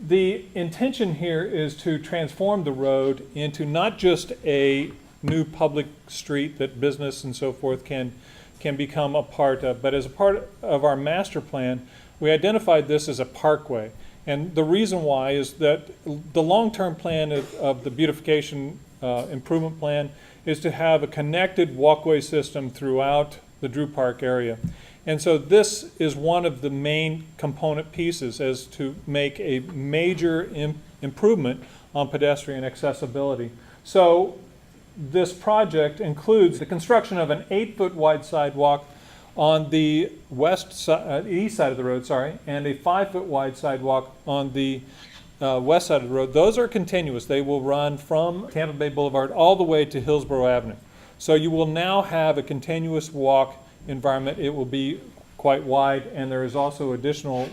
The intention here is to transform the road into not just a new public street that business and so forth can become a part of, but as a part of our master plan, we identified this as a parkway. And the reason why is that the long-term plan of the beautification improvement plan is to have a connected walkway system throughout the Drew Park area. And so this is one of the main component pieces as to make a major improvement on pedestrian accessibility. So this project includes the construction of an 8-foot wide sidewalk on the east side of the road, and a 5-foot wide sidewalk on the west side of the road. Those are continuous. They will run from Tampa Bay Boulevard all the way to Hillsborough Avenue. So you will now have a continuous walk environment. It will be quite wide, and there is also additional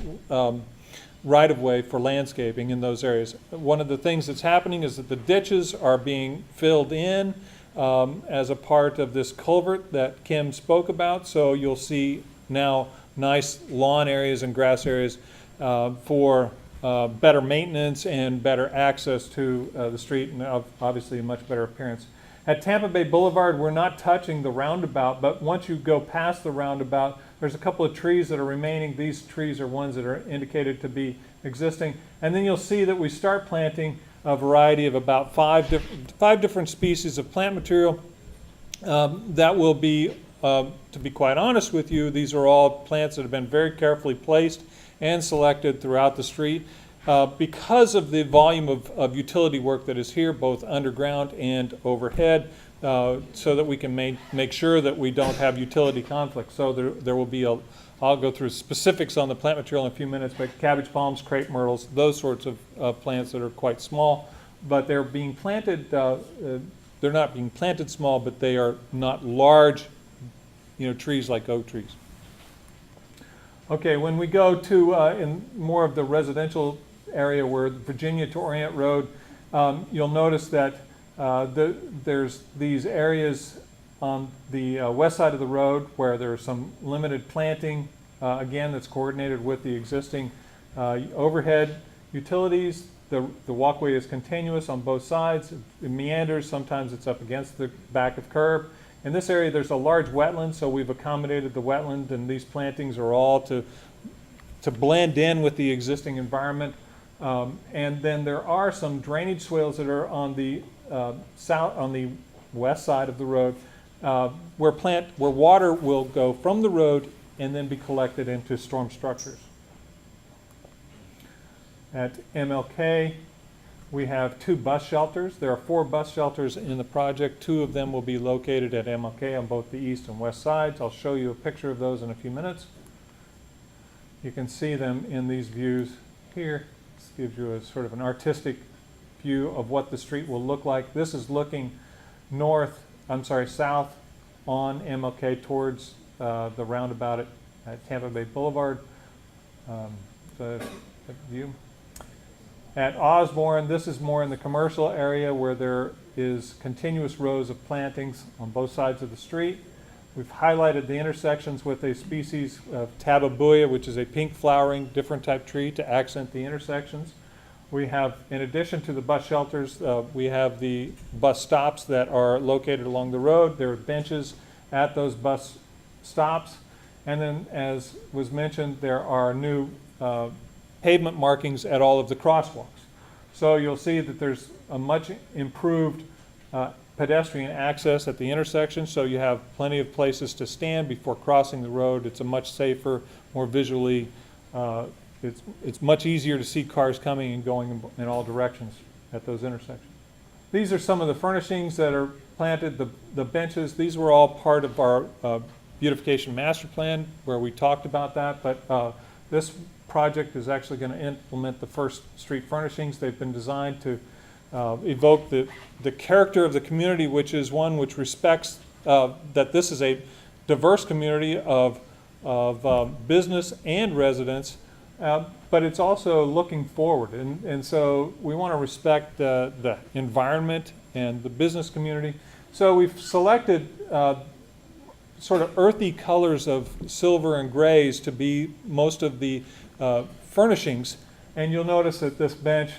right-of-way for landscaping in those areas. One of the things that's happening is that the ditches are being filled in as a part of this culvert that Kim spoke about. So you'll see now nice lawn areas and grass areas for better maintenance and better access to the street, and obviously a much better appearance. At Tampa Bay Boulevard, we're not touching the roundabout, but once you go past the roundabout, there's a couple of trees that are remaining. These trees are ones that are indicated to be existing. And then you'll see that we start planting a variety of about five different species of plant material that will be, to be quite honest with you, these are all plants that have been very carefully placed and selected throughout the street. Because of the volume of utility work that is here, both underground and overhead, so that we can make sure that we don't have utility conflicts. So there will be I'll go through specifics on the plant material in a few minutes, but cabbage palms, crepe myrtles, those sorts of plants that are quite small, but they're being planted, they're not being planted small, but they are not large, trees like oak trees. Okay, when we go to in more of the residential area where Virginia to Orient Road, you'll notice that there's these areas on the west side of the road where there's some limited planting, again, that's coordinated with the existing overhead utilities. The walkway is continuous on both sides. It meanders. Sometimes it's up against the back of curb. In this area, there's a large wetland, so we've accommodated the wetland, and these plantings are all to blend in with the existing environment. And then there are some drainage swales that are on the west side of the road, where water will go from the road and then be collected into storm structures. At MLK, we have 2 bus shelters. There are 4 bus shelters in the project. 2 of them will be located at MLK on both the east and west sides. I'll show you a picture of those in a few minutes. You can see them in these views here. This gives you a sort of an artistic view of what the street will look like. This is looking south on MLK towards the roundabout at Tampa Bay Boulevard. The view. At Osborne, this is more in the commercial area where there is continuous rows of plantings on both sides of the street. We've highlighted the intersections with a species of tababuia, which is a pink flowering different type tree, to accent the intersections. We have, in addition to the bus shelters, we have the bus stops that are located along the road. There are benches at those bus stops. And then, as was mentioned, there are new pavement markings at all of the crosswalks. So you'll see that there's a much improved pedestrian access at the intersection, so you have plenty of places to stand before crossing the road. It's a much safer, more visually, it's much easier to see cars coming and going in all directions at those intersections. These are some of the furnishings that are planted, the benches. These were all part of our beautification master plan where we talked about that, but this project is actually going to implement the first street furnishings. They've been designed to evoke the character of the community, which is one which respects that this is a diverse community of business and residents, but it's also looking forward. And so we want to respect the environment and the business community. So we've selected sort of earthy colors of silver and grays to be most of the furnishings. And you'll notice that this bench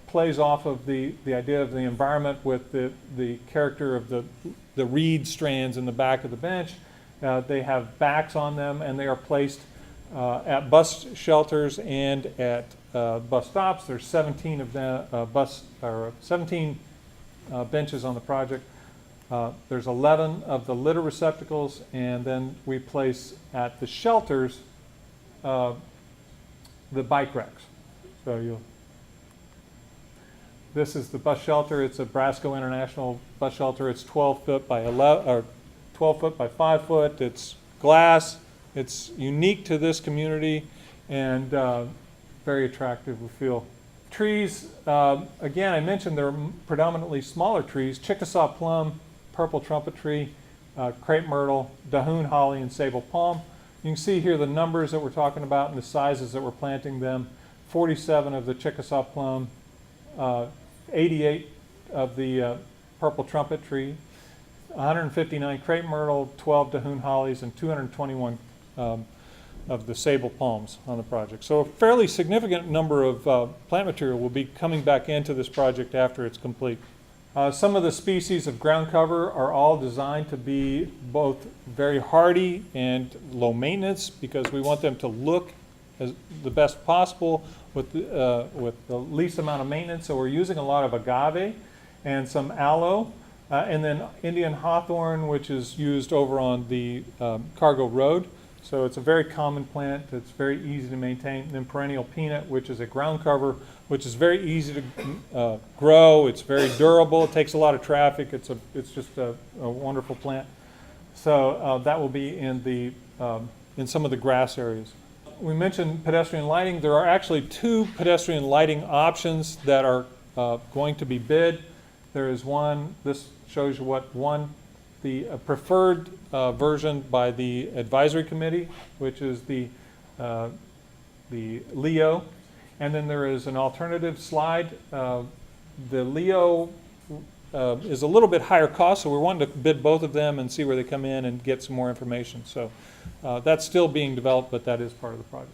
plays off of the idea of the environment with the character of the reed strands in the back of the bench. They have backs on them, and they are placed at bus shelters and at bus stops. There's 17 of them, 17 benches on the project. There's 11 of the litter receptacles, and then we place at the shelters the bike racks. So this is the bus shelter. It's a Brasco International bus shelter. It's 12 foot by 11, or 12 foot by 5 foot. It's glass. It's unique to this community and very attractive, we feel. Trees, again, I mentioned they're predominantly smaller trees: Chickasaw plum, purple trumpet tree, crepe myrtle, dahoon holly, and sable palm. You can see here the numbers that we're talking about and the sizes that we're planting them. 47 of the Chickasaw plum, 88 of the purple trumpet tree, 159 crepe myrtle, 12 dahoon hollies, and 221 of the sable palms on the project. So a fairly significant number of plant material will be coming back into this project after it's complete. Some of the species of ground cover are all designed to be both very hardy and low maintenance, because we want them to look as the best possible with the least amount of maintenance. So we're using a lot of agave and some aloe, and then Indian hawthorn, which is used over on the cargo road. So it's a very common plant. It's very easy to maintain. And then perennial peanut, which is a ground cover, which is very easy to grow. It's very durable. It takes a lot of traffic. It's just a wonderful plant. So that will be in some of the grass areas. We mentioned pedestrian lighting. There are actually 2 pedestrian lighting options that are going to be bid. There is one. This shows you the preferred version by the advisory committee, which is the Leo, and then there is an alternative slide. The Leo is a little bit higher cost, so we're wanting to bid both of them and see where they come in and get some more information. So that's still being developed, but that is part of the project.